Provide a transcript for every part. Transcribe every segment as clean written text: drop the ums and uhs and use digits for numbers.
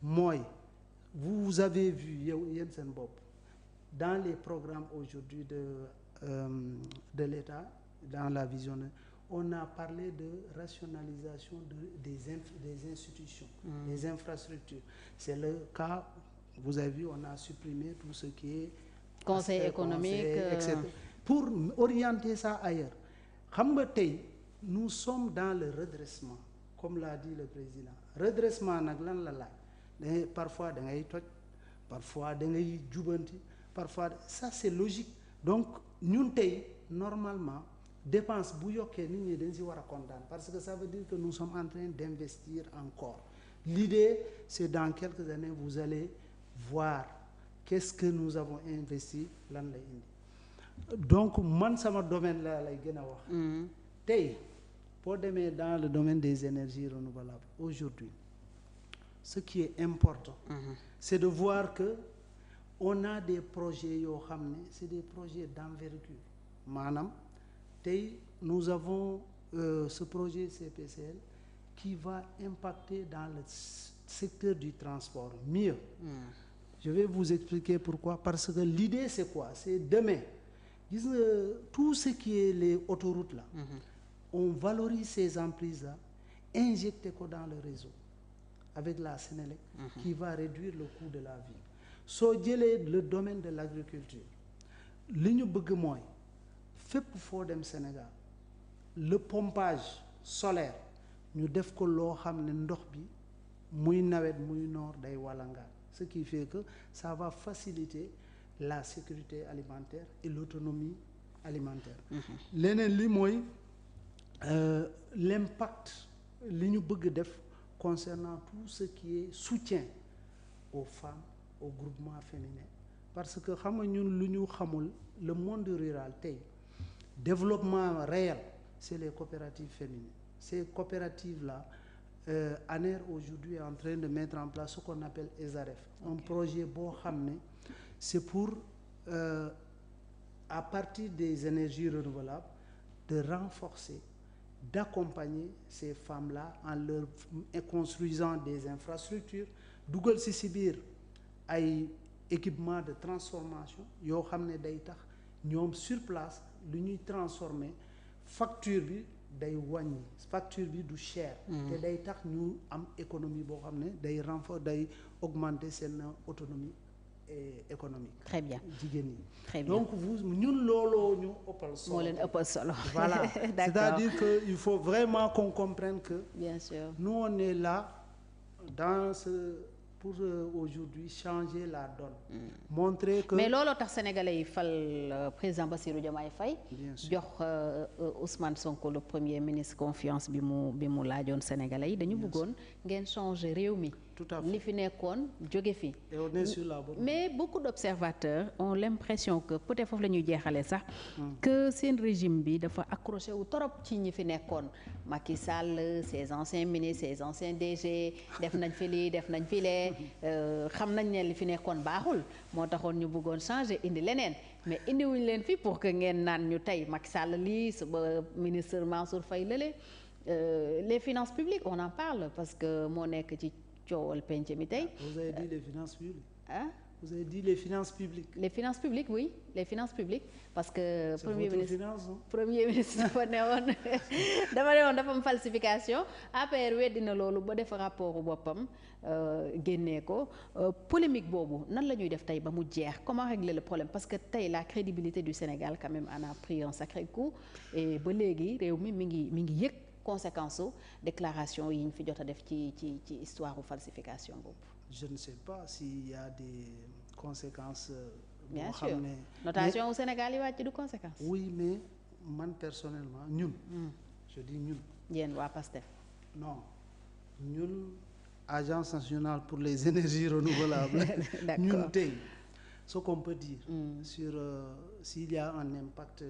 mooy vous avez vu yow yéen seen bopp dans les programmes aujourd'hui de l'État dans la vision on a parlé de rationalisation des institutions, des infrastructures. C'est le cas, vous avez vu, on a supprimé tout ce qui est conseil économique, etc. Pour orienter ça ailleurs. Xam nga tey nous sommes dans le redressement, comme l'a dit le président. Redressement nag lan la laaj parfois da ngay toj, parfois da ngay jubanti, parfois ça c'est logique. Donc ñun tey normalement dépense bu yokkee nit ñi dañ si war a kontaan parce que ça veut dire que nous sommes en train d'investir encore. L'idée c'est dans quelques années vous allez voir qu'est-ce que nous avons investi lan lay indi. Donc man sama domaine la lay gën a wax. Tey boo demee dans le domaine des énergies renouvelables aujourd'hui ce qui est important c'est de voir que on a des projets yoo xam ne c'est des projets d'envergure maanaam tey nous avons ce projet CPCL qui va impacter dans le secteur du transport mieux. Je vais vous expliquer pourquoi. Parce que l'idée c'est quoi? C'est demain gis nga tout ce qui est les autoroutes là on valorise ces emprises là injecter ko dans le réseau avec la Sénélec qui va réduire le coût de la vie. Soo jëlee le domaine de l'agriculture li ñu bëgg mooy fépp foo dem Sénégal le pompage solaire ñu def ko loo xam ne ndox bi muy nawet muy noor day walangaan ce qui fait que ça va faciliter la sécurité alimentaire et l'autonomie alimentaire. Leneen li mooy l'impact li ñu bëgg def concernant tout ce qui est soutien aux femmes, aux groupements féminins parce que xam nga ñun lu ñu xamul le monde rural tey développement réel c'est les coopératives féminines. Ces coopératives là ANER aujourd'hui est en train de mettre en place ce qu'on appelle ESAREF, un projet boo xam ne c'est pour à partir des énergies renouvelables de renforcer, d'accompagner ces femmes-là en leur construisant des infrastructures dugal si biir ay équipement de transformation yoo xam ne day tax ñoom sur place lu ñuy transformer facture bi day wàññi facture bi du cher te day tax ñu am économie boo xam ne day renforcer day augmenter seen autonomie économique. Très bien jigéen ñi. Très bien. Donc vous ñun looloo ñu ëppal solo. moo leen ëppal solo. Voilà. C'est-à-dire que il faut vraiment qu'on comprenne que. Bien sûr. Nous on est là dans ce pour aujourd'hui changer la donne. Montrer que. Mais looloo tax sénégalais yi fal président Bassirou Diomaye Faye. Bien sûr. jox Ousmane Sonko le premier ministre confiance bi mu laajoon sénégalais yi dañu bëggoon ngeen changer réew mi. Tout à fait. li fi nekkoon jóge fi. Et on est sur la bonne. Mais beaucoup d'observateurs ont l'impression que peut-être foofu la ñuy jeexalee sax. que seen régime bi dafa accroché wu torop ci ñi fi nekkoon Macky Sall ses anciens ministres ses anciens DG def nañ fi lii def nañ fi lee xam nañ ne li fi nekkoon baaxul moo taxoon ñu bëggoon changer indi leneen mais indiwuñ leen fi pour que ngeen naan ñu tey Macky Sall lii suba ministre Mansour Faye lële les finances publiques on en parle parce que moo nekk ci coowal penc mi tey. Vous avez dit les finances publiques. Hein? Vous avez dit les finances publiques. Les finances publiques, oui, les finances publiques parce que C'est votre finance, non? premier ministre dafa newoon dafa am falsification APR weddi na loolu ba def rapport boppam génnee ko polémique boobu nan la ñuy def tey ba mu jeex comment régler le problème parce que tey la crédibilité du Sénégal quand même en a pris un sacré coup et ba léegi réew mi ngi yëg conséquence u déclaration yi ñu fi jot a def ci histoire u falsification boobu. Je ne sais pas s'il y a des conséquences. Bien sûr notation au Sénégal yi wàcc du conséquence. Oui mais man personnellement ñun. Je dis ñun. yéen waa PASTEF. Non ñun agence nationale pour les énergies renouvelables. D'accord. ñun tey ce qu'on peut dire. sur s'il y a un impact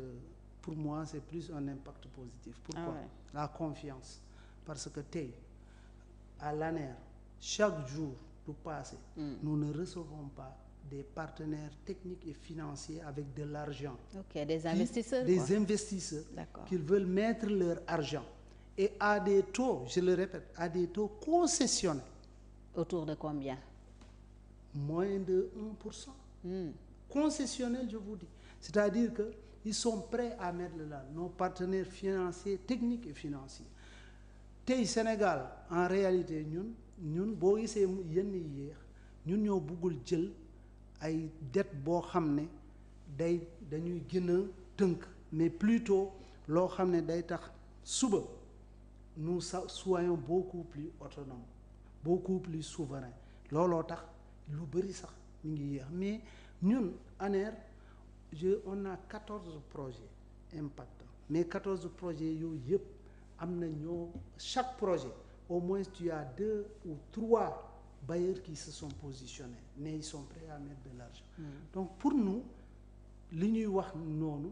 pour moi c'est plus un impact positif. Pourquoi? Ah ouais. La confiance parce que tey à l'ANER chaque jour du passé. Nous ne recevons pas des partenaires techniques et financiers avec de l'argent. Ok, des investisseurs. Des investisseurs. D'accord. Qui veulent mettre leur argent et à des taux, je le répète, à des taux concessionnels. Autour de combien? Moins de 1%. Concessionnel, je vous dis. C'est-à-dire que ils sont prêts à mettre là nos partenaires financiers, techniques et financiers. Tey Sénégal en réalité ñun boo gisee yenn yéex ñun ñoo bëggul jël ay dette boo xam ne dañuy gën a tënk, mais plutôt loo xam ne day tax suba nous soyons beaucoup plus autonomes, beaucoup plus souverains. Looloo tax lu bëri sax mi ngi yéex, mais ñun ANER on a 14 projets impactants, mais 14 projets yooyu yëpp am na chaque projet au moins tu as 2 ou 3 bailleurs qui se sont positionnés, mais ils sont prêts à mettre de l'argent. Donc pour nous li ñuy wax noonu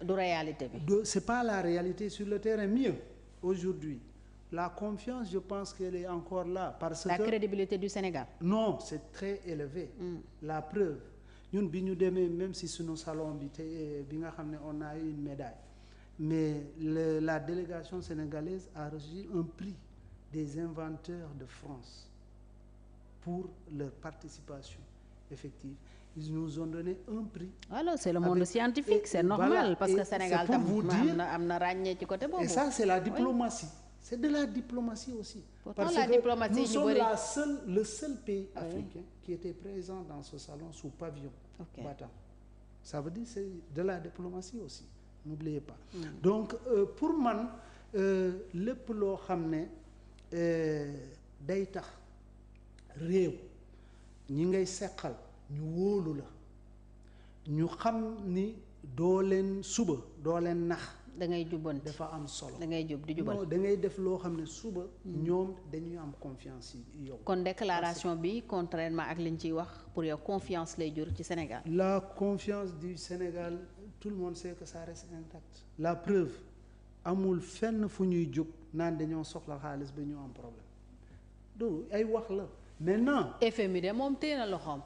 du réalité bi. C'est pas la réalité sur le terrain. Mieux aujourd'hui la confiance, je pense qu'elle est encore là parce que la crédibilité du Sénégal. Non, c'est très élevé. La preuve ñun bi ñu demee même si sunu salon bi te bi nga xam ne on a eu une médaille, mais la délégation sénégalaise a reçu un prix des inventeurs de France pour leur participation effective. Ils nous ont donné un prix. Alors c'est le monde scientifique, c'est normal, voilà, parce que Sénégal tam am na ràññee ci côté boobu. Et ça c'est la diplomatie. Oui. C'est de la diplomatie aussi. Pourtant, parce la que diplomatie, nous sommes le seul pays africain qui était présent dans ce salon sous pavillon battant. Ça veut dire c'est de la diplomatie aussi. N'oubliez pas. Donc pour man lépp loo xam ne day tax réew ñi ngay seqal ñu wóolu la, ñu xam ni doo leen suba doo leen nax. da ngay jubbanti dafa am solo. da ngay jub di jubal. non da ngay def loo xam ne suba. ñoom dañuy am confiance yi yow. kon déclaration bi contrairement ak liñ ciy wax pour yow confiance lay jur ci Sénégal. La confiance du Sénégal tout le monde sait que ça reste intact. La preuve amul fenn fu ñuy jóg naan dañoo soxla xaalis ba ñu am problème du ay wax la. Maintenant FMI de moom téye na loxoom.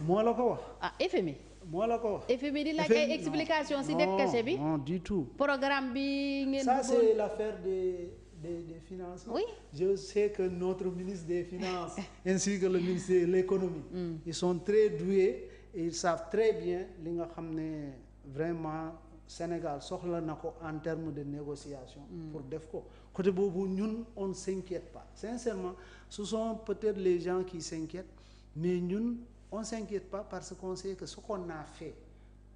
moo la ko wax. ah FMI. moo la ko wax. FMI di laaj ay explication ci dette cachée bi. non du tout. programme bi ngeen. Ça c'est l'affaire des finances. Oui. Je sais que notre ministre des Finances ainsi que le ministre de l'Économie ils sont très doués et ils savent très bien li nga xam ne vraiment Sénégal soxla na ko en termes de négociation pour def ko côté boobu ñun on ne s'inquiète pas sincèrement. Ce sont peut-être les gens qui s'inquiètent, mais ñun on s'inquiète pas parce qu'on sait que ce qu'on a fait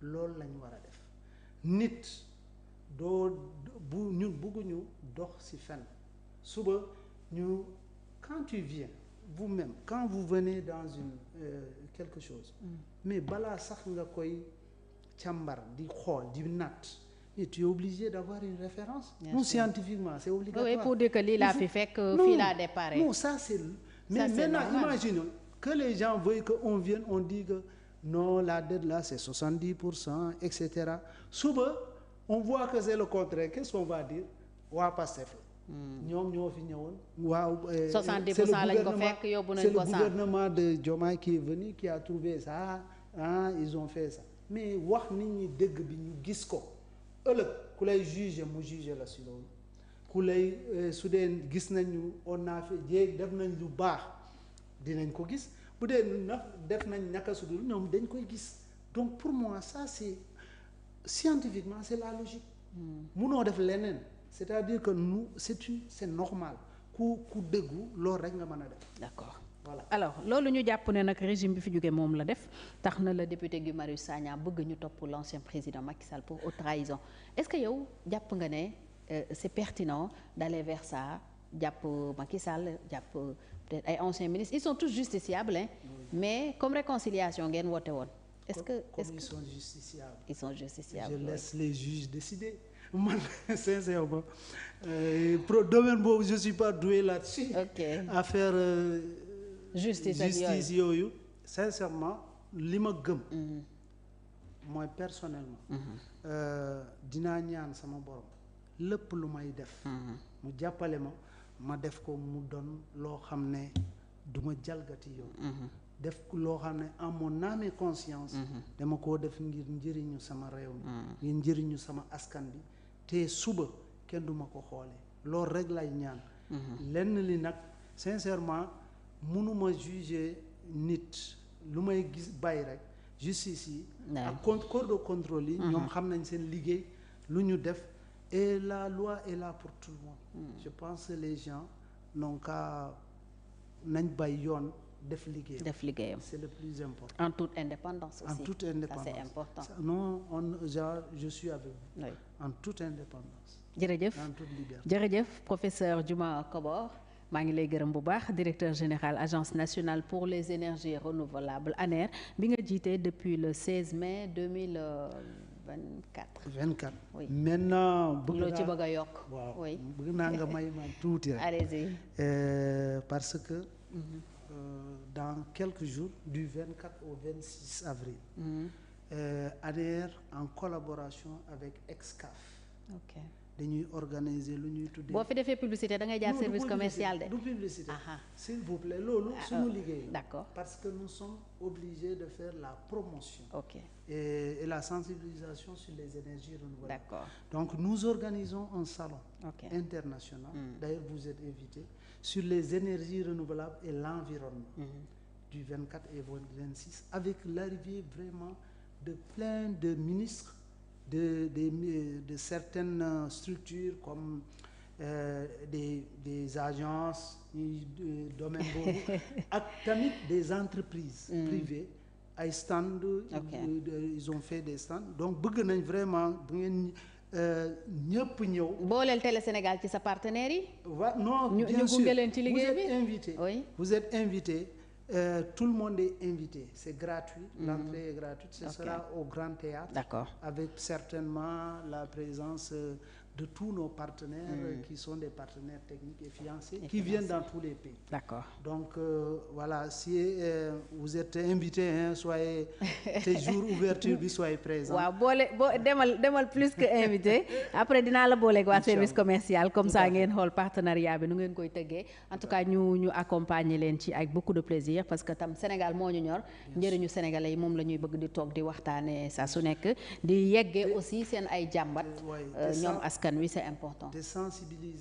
loolu la ñu war a def. Nit doo bu ñun bëgguñu dox ci fenn suba ñu quand tu viens vous-même quand vous venez dans une quelque chose mais balaa sax nga koy càmbar di xool di natt. Et tu es obligé d'avoir une référence. Nous, scientifiquement, c'est obligatoire. Oui, pour dire que lii laa fi fekk fii laa déparé. Non, ça c'est. Mais maintenant, imaginons que les gens veuillent qu'on vienne, on dit que non, la dette là c'est 70%, etc. Suba, on voit que c'est le contraire. Qu'est-ce qu'on va dire? Waa Pastef la. ñoom ñoo fi ñëwoon. waaw 70% lañ ko fekk yóbbu nañ ko 100. C'est le gouvernement de Diomaye qui est venu, qui a trouvé ça. Ils ont fait ça. Mais wax nit ñi dëgg bi ñu gis ko. ëllëg ku lay juger mu juger la si loolu ku lay su dee gis nañu on a fait def nañ lu baax dinañ ko gis bu dee def nañ naka su dul ñoom dañ koy gis donc pour moi ça c'est scientifiquement c'est la logique. munoo def leneen c'est-à-dire que nous c'est normal ku dëggu loolu rek nga mën a def. D'accord. Voilà. Alors loolu ñu jàpp ne nag régime bi fi jógee moom la def tax na le député Guy Marius Sagna bëgg ñu topp l'ancien président Macky Sall pour haute trahison est-ce que yow jàpp nga ne c'est pertinent d'aller vers ça jàpp Macky Sall jàpp peut-être ay anciens ministres ils sont tous justiciables hein mais comme réconciliation ngeen woote woon. Est-ce que ils sont justiciables. Ils sont justiciables. Je laisse les juges décider. Man sincèrement domaine boobu je suis pas doué là-dessus. Ok. À faire. Justice yooyu sincèrement li ma gëm mooy personnellement dinaa ñaan sama borom lépp lu may def mu jàppale ma def ko mu doon loo xam ne du ma jalgati yow def loo xam ne en mon âme et conscience dama koo def ngir njëriñu sama réew mi ngir njëriñu sama askan bi te suba kenn duma ko xoolee loolu rek lay ñaan lenn li nag sincèrement mënuma juger nit lu may gis bàyyi rek justice yi ak corps de contrôle yi ñoom xam nañ seen liggéey lu ñu def et la loi est là pour tout le monde. Je pense que les gens n'ont qu'à nañ bàyyi yoon def liggéeyam. C'est le plus important. En toute indépendance aussi. En toute indépendance. Ça c'est important. Non, je suis avec vous. Oui. En toute indépendance. jërëjëf en toute liberté. jërëjëf professeur Diouma Kobor maa ngi lay gërëm bu baax directeur général agence nationale pour les énergies renouvelables ANER bi nga jiite depuis le 16 mai 2024. Oui. Maintenant loo ci bëgg a yokk. waaw oui bëgg naa nga may ma tuuti rek. allez-y. Parce que dans quelques jours du 24 au 26 avril. ANER en collaboration avec Excaf. ok dañuy organiser lu ñuy tuddee. boo fi defee publicité da ngay jaar service commercial de. du publicité s'il vous plaît loolu suñu liggéey. d'accord parce que nous sommes obligés de faire la promotion. ok et la sensibilisation sur les énergies renouvelables. d'accord donc nous organisons un salon. Okay. international. D'ailleurs vous êtes invités sur les énergies renouvelables et l'environnement. Du 24 et 26 avec l'arrivée vraiment de plein de ministres. De certaines structures comme des agences du domaine boobu ak tamit des entreprises privées ay stands. Ils ont fait des stands donc bëgg nañ vraiment bu ngeen ñëpp ñëw. booleel Télé Sénégal ci sa partenaires yi. non bien sûr ñu gunge leen ci liggéey bi vous êtes invités. Oui. Vous êtes invités. Tout le monde est invité, c'est gratuit, l'entrée est gratuite, ce sera au Grand Théâtre. D'accord. Avec certainement la présence de tous nos partenaires qui sont des partenaires techniques et financiers qui viennent dans tous les pays. D'accord. Donc voilà, si vous êtes invités, soyez te jour ouverture bi soyez présents. waaw demal plus que invité après dinaa la booleeg waa service commercial comme ça ngeen xool partenariat bi nu ngeen koy tëggee en tout cas ñu accompagner leen ci avec beaucoup de plaisir parce que tam Sénégal moo ñu ñor njëriñu sénégalais yi moom la ñuy bëgg di toog di waxtaane saa su nekk di yeggee aussi seen ay jàmbat ñoom askan wi c'est important. De sensibiliser